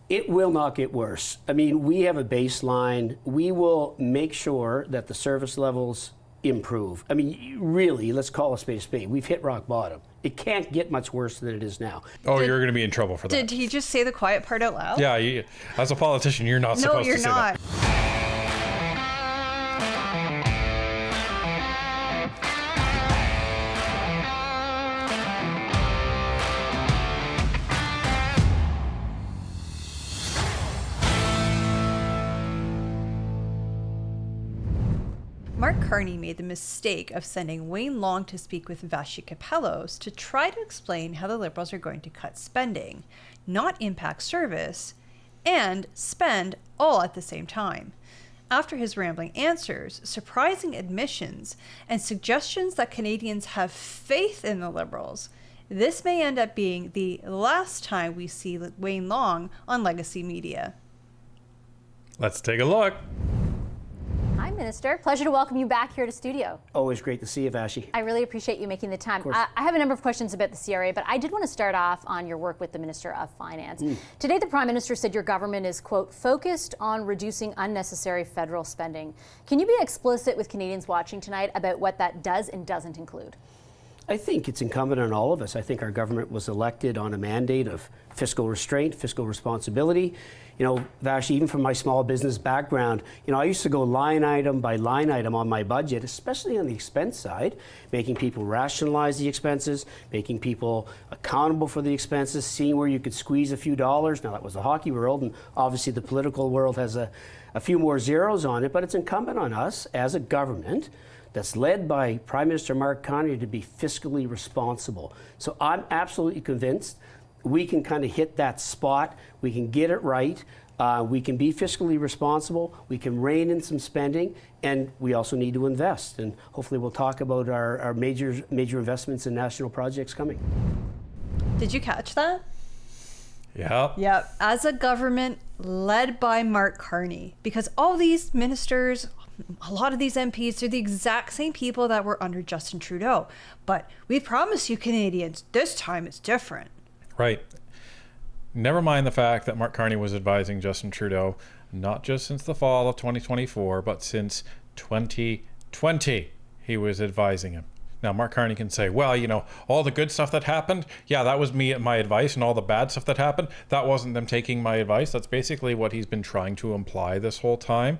It will not get worse. I mean, we have a baseline. We will make sure that the service levels improve. I mean, really, let's call a spade a spade. We've hit rock bottom. It can't get much worse than it is now. Oh, you're going to be in trouble for that. Did he just say the quiet part out loud? Yeah, as a politician, you're not supposed to say that. No, you're not. Mark Carney made the mistake of sending Wayne Long to speak with Vashi Kapelos to try to explain how the Liberals are going to cut spending, not impact service, and spend all at the same time. After his rambling answers, surprising admissions, and suggestions that Canadians have faith in the Liberals, this may end up being the last time we see Wayne Long on legacy media. Let's take a look. Hi, Minister. Pleasure to welcome you back here to studio. Always great to see you, Vashi. I really appreciate you making the time. I have a number of questions about the CRA, but I did want to start off on your work with the Minister of Finance. Today, the Prime Minister said your government is, quote, focused on reducing unnecessary federal spending. Can you be explicit with Canadians watching tonight about what that does and doesn't include? I think it's incumbent on all of us. I think our government was elected on a mandate of fiscal restraint, fiscal responsibility. You know, Vash, even from my small business background, you know, I used to go line item by line item on my budget, especially on the expense side, making people rationalize the expenses, making people accountable for the expenses, seeing where you could squeeze a few dollars. Now, that was the hockey world, and obviously the political world has a few more zeros on it, but it's incumbent on us as a government that's led by Prime Minister Mark Carney to be fiscally responsible. So I'm absolutely convinced we can kind of hit that spot. We can get it right. We can be fiscally responsible. We can rein in some spending, and we also need to invest. And hopefully we'll talk about our major investments in national projects coming. Did you catch that? Yeah. Yep. As a government led by Mark Carney, because all these ministers, a lot of these MPs are the exact same people that were under Justin Trudeau. But we promise you Canadians, this time it's different. Right. Never mind the fact that Mark Carney was advising Justin Trudeau, not just since the fall of 2024, but since 2020, he was advising him. Now, Mark Carney can say, well, you know, all the good stuff that happened, yeah, that was my advice, and all the bad stuff that happened, that wasn't them taking my advice. That's basically what he's been trying to imply this whole time.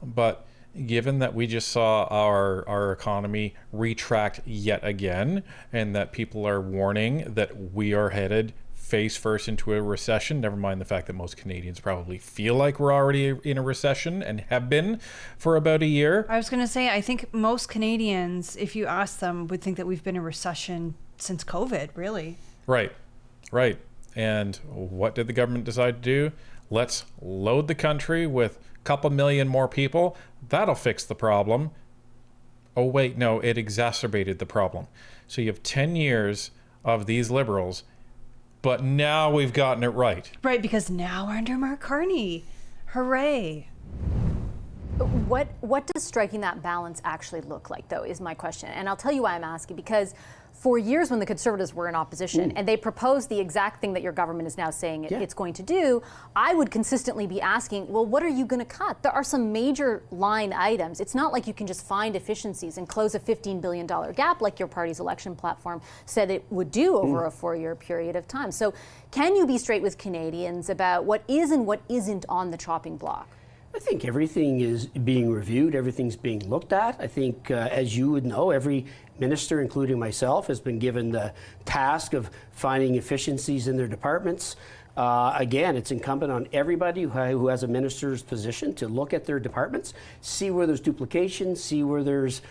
But given that we just saw our economy retract yet again, and that people are warning that we are headed face first into a recession, never mind the fact that most Canadians probably feel like we're already in a recession and have been for about a year. I was going to say, I think most Canadians, if you ask them, would think that we've been in a recession since COVID, really. Right. And what did the government decide to do? Let's load the country with a couple million more people. That'll fix the problem. Oh, wait, no, it exacerbated the problem. So you have 10 years of these Liberals, but now we've gotten it right. Right, because now we're under Mark Carney. Hooray. What does striking that balance actually look like, though, is my question. And I'll tell you why I'm asking, because for years when the Conservatives were in opposition and they proposed the exact thing that your government is now saying it's going to do, I would consistently be asking, well, what are you going to cut? There are some major line items. It's not like you can just find efficiencies and close a $15 billion gap like your party's election platform said it would do over a 4-year period of time. So can you be straight with Canadians about what is and what isn't on the chopping block? I think everything is being reviewed, everything's being looked at. I think, as you would know, every minister, including myself, has been given the task of finding efficiencies in their departments. Again, it's incumbent on everybody who has a minister's position to look at their departments, see where there's duplication, see where there's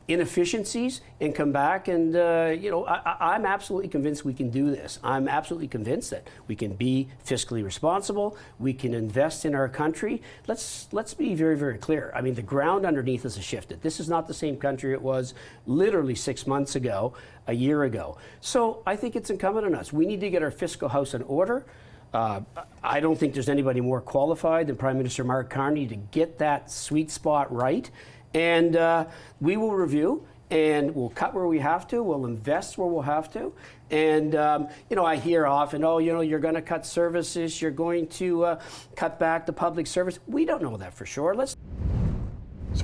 inefficiencies, and come back and, I'm absolutely convinced we can do this. I'm absolutely convinced that we can be fiscally responsible. We can invest in our country. Let's be very, very clear. I mean, the ground underneath us has shifted. This is not the same country it was literally 6 months ago, a year ago. So I think it's incumbent on us. We need to get our fiscal house in order. I don't think there's anybody more qualified than Prime Minister Mark Carney to get that sweet spot right. And we will review, and we'll cut where we have to, we'll invest where we'll have to. And, I hear often, you're going to cut services, you're going to cut back the public service. We don't know that for sure. So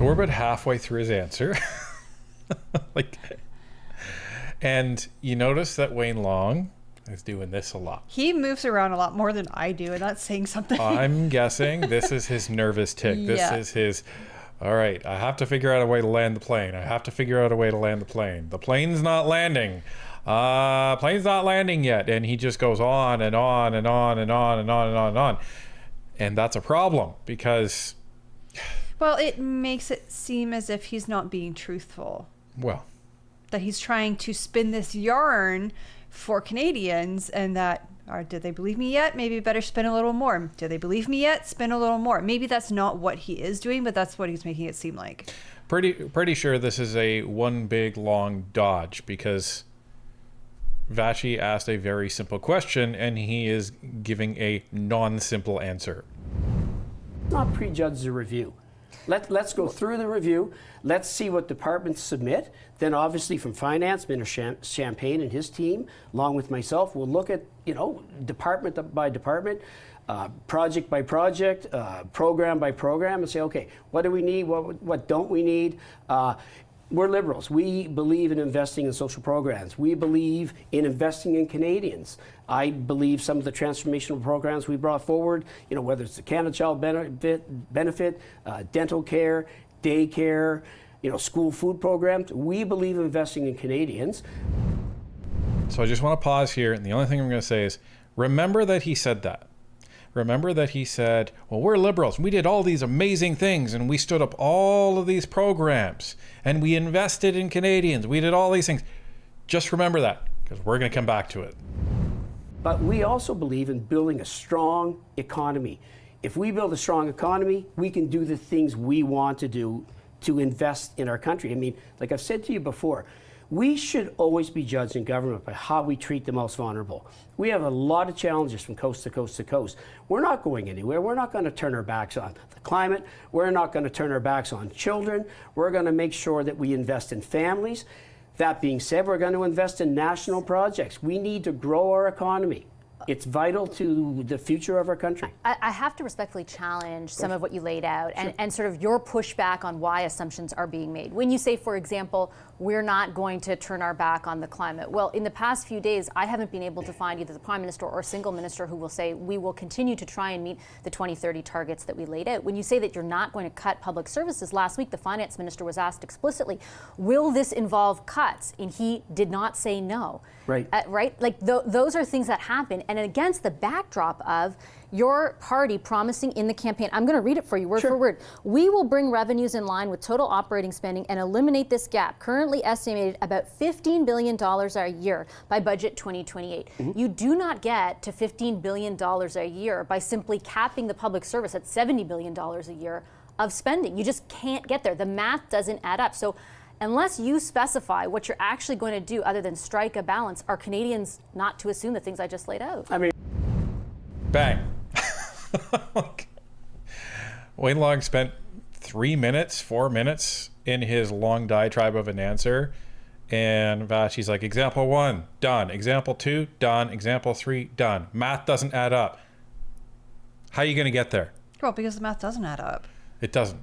we're about halfway through his answer. And you notice that Wayne Long is doing this a lot. He moves around a lot more than I do, and that's saying something. I'm guessing this is his nervous tick. This is his, all right, I have to figure out a way to land the plane. I have to figure out a way to land the plane. The plane's not landing. Plane's not landing yet. And he just goes on and on and on and on and on and on and on. And that's a problem because... Well, it makes it seem as if he's not being truthful. Well... That he's trying to spin this yarn for Canadians, and that, did they believe me yet? Maybe better spin a little more. Do they believe me yet? Spin a little more. Maybe that's not what he is doing, but that's what he's making it seem like. Pretty sure this is a one big long dodge, because Vashi asked a very simple question and he is giving a non-simple answer. Not prejudge the review. Let's go through the review. Let's see what departments submit. Then obviously from finance, Minister Champagne and his team, along with myself, we'll look at, department by department, project by project, program by program, and say, okay, what do we need? What don't we need? We're Liberals. We believe in investing in social programs. We believe in investing in Canadians. I believe some of the transformational programs we brought forward, whether it's the Canada Child benefit, dental care, daycare, school food programs, we believe in investing in Canadians. So I just want to pause here, and the only thing I'm going to say is, remember that he said that. Remember that he said, well, we're Liberals. We did all these amazing things, and we stood up all of these programs, and we invested in Canadians. We did all these things. Just remember that, because we're going to come back to it. But we also believe in building a strong economy. If we build a strong economy, we can do the things we want to do to invest in our country. I mean, like I've said to you before, we should always be judged in government by how we treat the most vulnerable. We have a lot of challenges from coast to coast to coast. We're not going anywhere. We're not going to turn our backs on the climate. We're not going to turn our backs on children. We're going to make sure that we invest in families. That being said, we're going to invest in national projects. We need to grow our economy. It's vital to the future of our country. I have to respectfully challenge some of what you laid out and sort of your pushback on why assumptions are being made. When you say, for example, we're not going to turn our back on the climate. Well, in the past few days, I haven't been able to find either the Prime Minister or a single minister who will say we will continue to try and meet the 2030 targets that we laid out. When you say that you're not going to cut public services, last week the Finance Minister was asked explicitly, will this involve cuts? And he did not say no. Right. Right? Like those are things that happen. And against the backdrop of your party promising in the campaign, I'm going to read it for you word for word. We will bring revenues in line with total operating spending and eliminate this gap, currently estimated about $15 billion a year by budget 2028. Mm-hmm. You do not get to $15 billion a year by simply capping the public service at $70 billion a year of spending. You just can't get there. The math doesn't add up. So unless you specify what you're actually going to do other than strike a balance, are Canadians not to assume the things I just laid out? I mean, bang. Wayne Long spent 4 minutes in his long diatribe of an answer, and Vashi's like, example 1, done. Example 2, done. Example 3, done. Math doesn't add up. How are you going to get there? Well, because the math doesn't add up. It doesn't.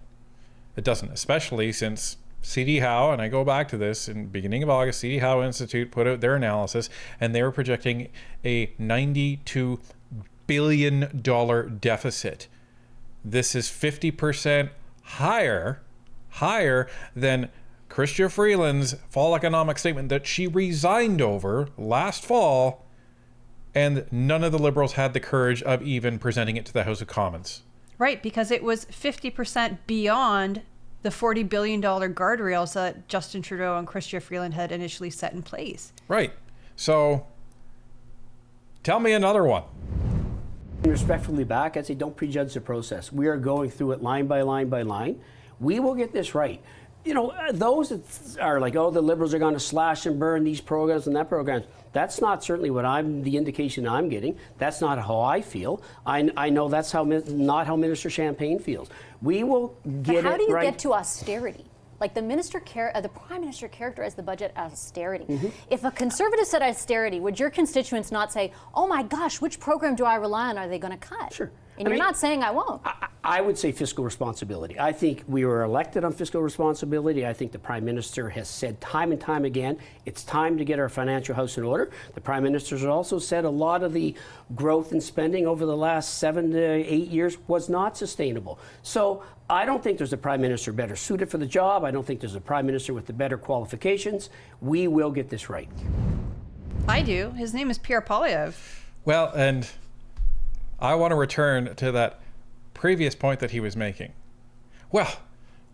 It doesn't, especially since CD Howe, and I go back to this, in the beginning of August, CD Howe Institute put out their analysis, and they were projecting a $92 billion deficit. This is 50% higher than Chrystia Freeland's fall economic statement that she resigned over last fall, and none of the Liberals had the courage of even presenting it to the House of Commons. Right, because it was 50% beyond the $40 billion guardrails that Justin Trudeau and Chrystia Freeland had initially set in place. Right. So, tell me another one. Respectfully back, I'd say don't prejudge the process. We are going through it line by line by line. We will get this right. Those that are like, oh, the Liberals are going to slash and burn these programs and that program. That's not certainly what the indication I'm getting. That's not how I feel. I know that's not how Minister Champagne feels. We will get it right. But how do you get to austerity? Like the Prime Minister characterized the budget as austerity. If a Conservative said austerity, would your constituents not say, oh my gosh, which program do I rely on? Are they going to cut? Sure. And you're not saying I won't. I would say fiscal responsibility. I think we were elected on fiscal responsibility. I think the Prime Minister has said time and time again, it's time to get our financial house in order. The Prime Minister has also said a lot of the growth in spending over the last 7 to 8 years was not sustainable. So I don't think there's a Prime Minister better suited for the job. I don't think there's a Prime Minister with the better qualifications. We will get this right. I do. His name is Pierre Poilievre. Well, and I want to return to that previous point that he was making. Well,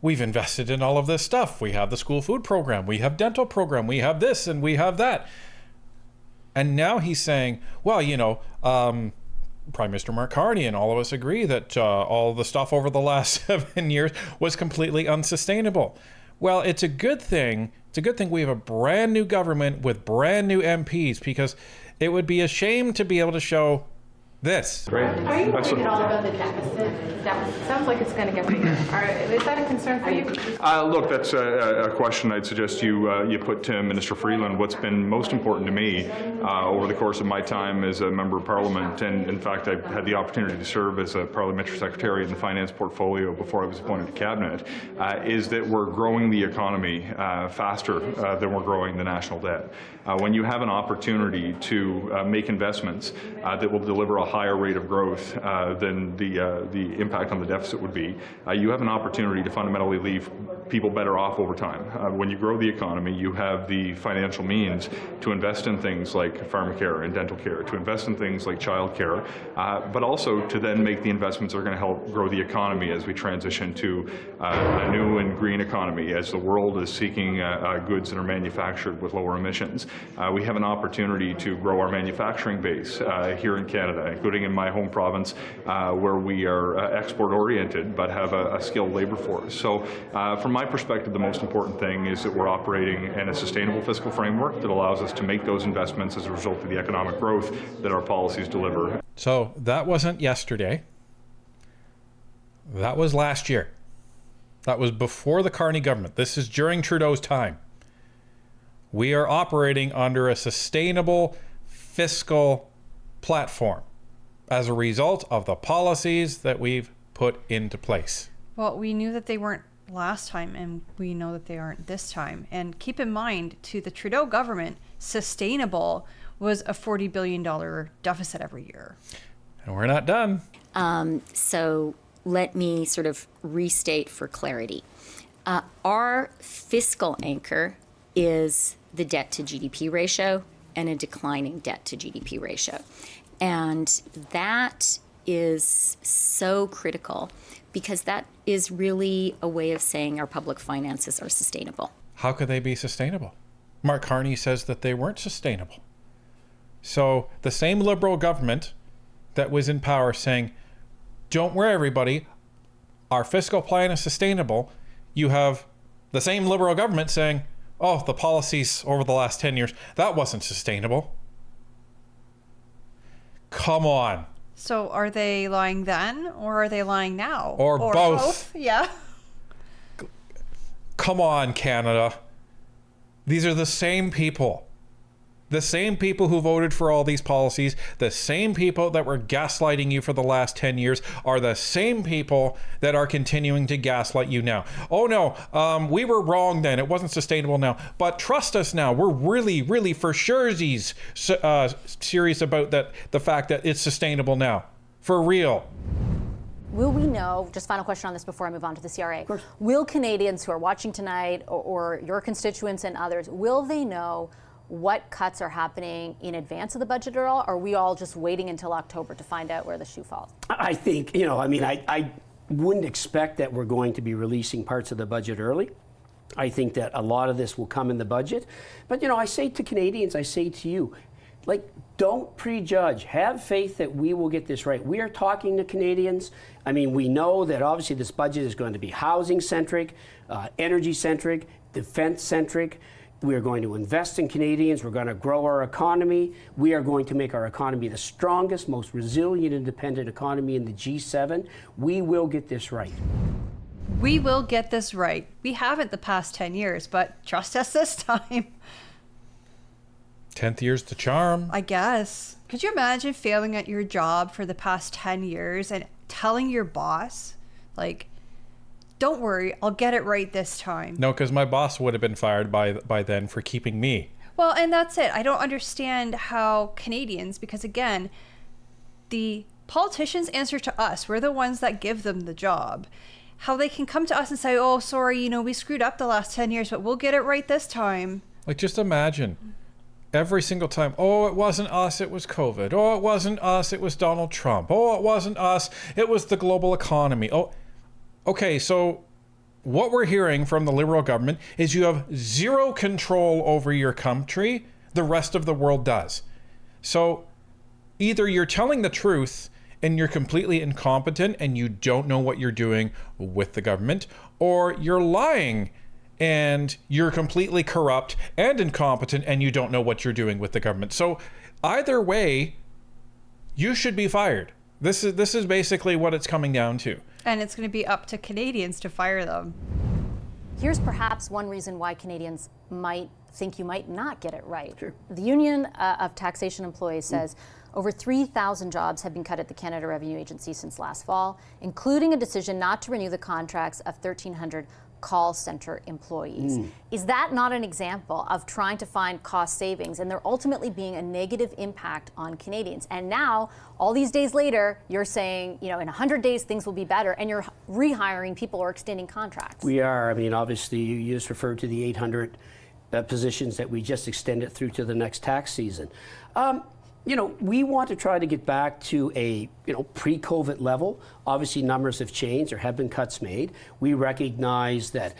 we've invested in all of this stuff. We have the school food program. We have dental program. We have this and we have that. And now he's saying, well, Prime Minister Mark Carney and all of us agree that all the stuff over the last 7 years was completely unsustainable. Well, it's a good thing. It's a good thing we have a brand new government with brand new MPs, because it would be a shame to be able to show this. Are you worried at all about the deficit? That sounds like it's going to get bigger. Is that a concern for you? Look, that's a question I'd suggest you put to Minister Freeland. What's been most important to me over the course of my time as a member of Parliament, and in fact I've had the opportunity to serve as a parliamentary secretary in the finance portfolio before I was appointed to cabinet, is that we're growing the economy faster than we're growing the national debt. When you have an opportunity to make investments that will deliver a higher rate of growth than the impact on the deficit would be, you have an opportunity to fundamentally leave people better off over time. When you grow the economy, you have the financial means to invest in things like pharmacare and dental care, to invest in things like child care, but also to then make the investments that are going to help grow the economy as we transition to a new and green economy, as the world is seeking goods that are manufactured with lower emissions. We have an opportunity to grow our manufacturing base here in Canada, including in my home province, where we are export-oriented but have a skilled labor force. So from my perspective, the most important thing is that we're operating in a sustainable fiscal framework that allows us to make those investments as a result of the economic growth that our policies deliver. So that wasn't yesterday. That was last year. That was before the Carney government. This is during Trudeau's time. We are operating under a sustainable fiscal platform as a result of the policies that we've put into place. Well, we knew that they weren't last time, and we know that they aren't this time. And keep in mind, to the Trudeau government, sustainable was a $40 billion deficit every year. And we're not done. So let me sort of restate for clarity. Our fiscal anchor is the debt to GDP ratio and a declining debt to GDP ratio. And that is so critical because that is really a way of saying our public finances are sustainable. How could they be sustainable? Mark Carney says that they weren't sustainable. So the same Liberal government that was in power saying, don't worry everybody, our fiscal plan is sustainable, you have the same Liberal government saying, oh, the policies over the last 10 years, that wasn't sustainable. Come on. So are they lying then, or are they lying now? Or both. Yeah. Come on, Canada. These are the same people. The same people who voted for all these policies, the same people that were gaslighting you for the last 10 years are the same people that are continuing to gaslight you now. Oh no, we were wrong then. It wasn't sustainable now. But trust us now. We're really, really for sure serious about the fact that it's sustainable now. For real. Will we know, just final question on this before I move on to the CRA, will Canadians who are watching tonight or your constituents and others, will they know what cuts are happening in advance of the budget at all? Or are we all just waiting until October to find out where the shoe falls? I think, I wouldn't expect that we're going to be releasing parts of the budget early. I think that a lot of this will come in the budget. But, I say to Canadians, I say to you, don't prejudge. Have faith that we will get this right. We are talking to Canadians. We know that obviously this budget is going to be housing-centric, energy-centric, defense-centric. We are going to invest in Canadians. We're going to grow our economy. We are going to make our economy the strongest, most resilient, independent economy in the G7. We will get this right. We will get this right. We haven't the past 10 years, but trust us this time. 10th year's the charm. I guess. Could you imagine failing at your job for the past 10 years and telling your boss, like, don't worry, I'll get it right this time? No, because my boss would have been fired by then for keeping me. Well, and that's it. I don't understand how Canadians, because again, the politicians answer to us. We're the ones that give them the job. How they can come to us and say, oh, sorry, we screwed up the last 10 years, but we'll get it right this time. Like, just imagine every single time, oh, it wasn't us, it was COVID. Oh, it wasn't us, it was Donald Trump. Oh, it wasn't us, it was the global economy. Oh, okay, so what we're hearing from the Liberal government is you have zero control over your country. The rest of the world does. So either you're telling the truth and you're completely incompetent and you don't know what you're doing with the government, or you're lying and you're completely corrupt and incompetent and you don't know what you're doing with the government. So either way, you should be fired. This is basically what it's coming down to. And it's going to be up to Canadians to fire them. Here's perhaps one reason why Canadians might think you might not get it right. Sure. The Union of Taxation Employees says over 3,000 jobs have been cut at the Canada Revenue Agency since last fall, including a decision not to renew the contracts of 1,300 call center employees. Is that not an example of trying to find cost savings and there ultimately being a negative impact on Canadians? And now, all these days later, you're saying, in 100 days things will be better, and you're rehiring people or extending contracts. We are. I mean, obviously, you just referred to the 800 positions that we just extended through to the next tax season. We want to try to get back to a pre-COVID level. Obviously, numbers have changed. There have been cuts made. We recognize that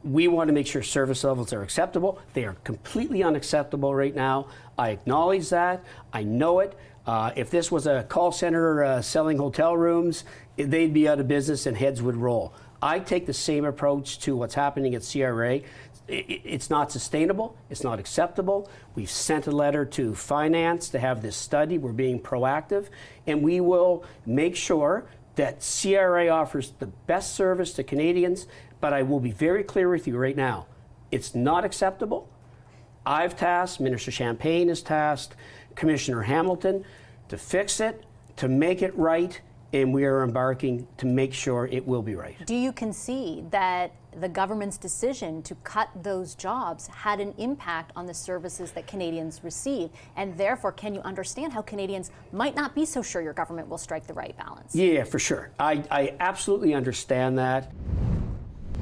we want to make sure service levels are acceptable. They are completely unacceptable right now. I acknowledge that. I know it. If this was a call center selling hotel rooms, they'd be out of business and heads would roll. I take the same approach to what's happening at CRA. It's not sustainable. It's not acceptable. We've sent a letter to finance to have this study. We're being proactive, and we will make sure that CRA offers the best service to Canadians. But I will be very clear with you right now. It's not acceptable. I've tasked, Minister Champagne has tasked Commissioner Hamilton to fix it, to make it right, and we are embarking to make sure it will be right. Do you concede that the government's decision to cut those jobs had an impact on the services that Canadians receive? And therefore, can you understand how Canadians might not be so sure your government will strike the right balance? Yeah, for sure. I absolutely understand that.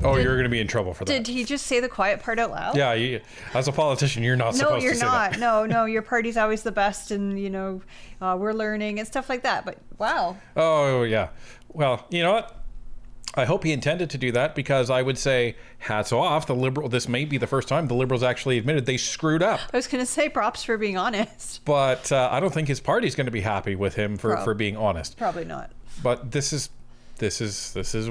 Oh, you're going to be in trouble for that. Did he just say the quiet part out loud? Yeah, as a politician, you're not supposed to say that. No, you're not. No, your party's always the best, and we're learning and stuff like that. But wow. Oh, yeah. Well, you know what? I hope he intended to do that, because I would say hats off. This may be the first time the Liberals actually admitted they screwed up. I was going to say props for being honest. But I don't think his party's going to be happy with him for being honest. Probably not. But this is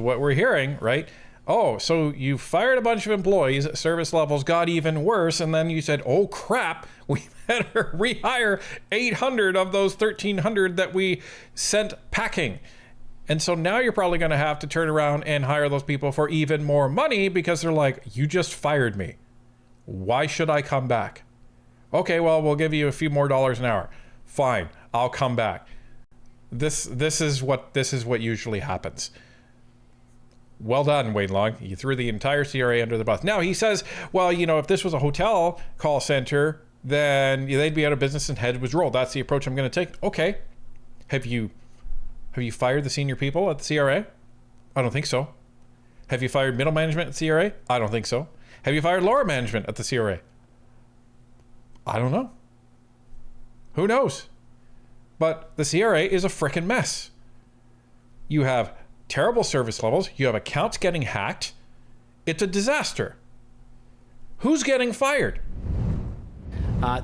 what we're hearing, right? Oh, so you fired a bunch of employees, service levels got even worse, and then you said, oh crap, we better rehire 800 of those 1,300 that we sent packing. And so now you're probably going to have to turn around and hire those people for even more money, because they're like, you just fired me. Why should I come back? Okay, well, we'll give you a few more dollars an hour. Fine, I'll come back. This is what usually happens. Well done, Wayne Long. You threw the entire CRA under the bus. Now he says, well, if this was a hotel call center, then they'd be out of business and head was rolled. That's the approach I'm going to take. Okay. Have you fired the senior people at the CRA? I don't think so. Have you fired middle management at CRA? I don't think so. Have you fired lower management at the CRA? I don't know. Who knows? But the CRA is a frickin' mess. You have terrible service levels. You have accounts getting hacked. It's a disaster. Who's getting fired?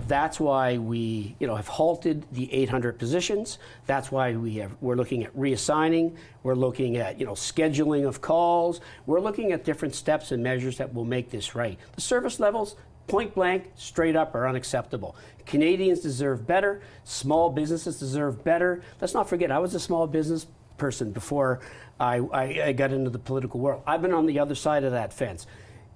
That's why we, have halted the 800 positions. That's why we're looking at reassigning. We're looking at, scheduling of calls. We're looking at different steps and measures that will make this right. The service levels, point blank, straight up, are unacceptable. Canadians deserve better. Small businesses deserve better. Let's not forget, I was a small business person before I got into the political world. I've been on the other side of that fence,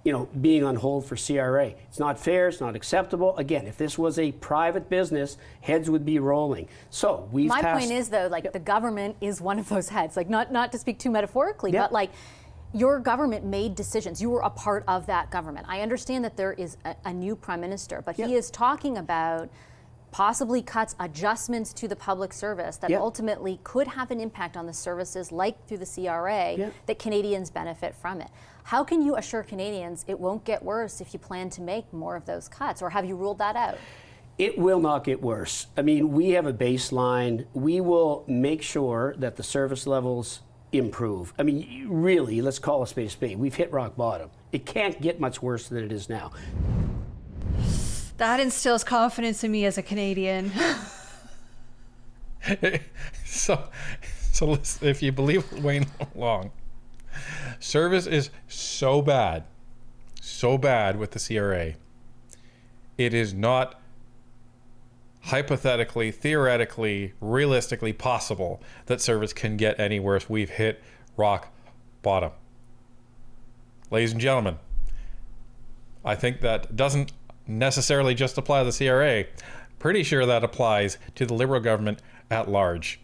you know, being on hold for CRA. It's not fair, it's not acceptable. Again, if this was a private business, heads would be rolling. So we've My passed, point is, though, like, the government is one of those heads. Like, not to speak too metaphorically, Yeah. but like, your government made decisions. You were a part of that government. I understand that there is a new prime minister, but Yeah. he is talking about possibly cuts, adjustments to the public service that Yeah. ultimately could have an impact on the services, like through the CRA, Yeah. that Canadians benefit from it. How can you assure Canadians it won't get worse if you plan to make more of those cuts, or have you ruled that out? it will not get worse. I mean, we have a baseline. We will make sure that the service levels improve. I mean, really, let's call a spade a spade. We've hit rock bottom. It can't get much worse than it is now. That instills confidence in me as a Canadian. So listen, if you believe Wayne Long, service is so bad with the CRA. It is not hypothetically, theoretically, realistically possible that service can get any worse. We've hit rock bottom. Ladies and gentlemen, I think that doesn't necessarily just apply to the CRA. Pretty sure that applies to the Liberal government at large.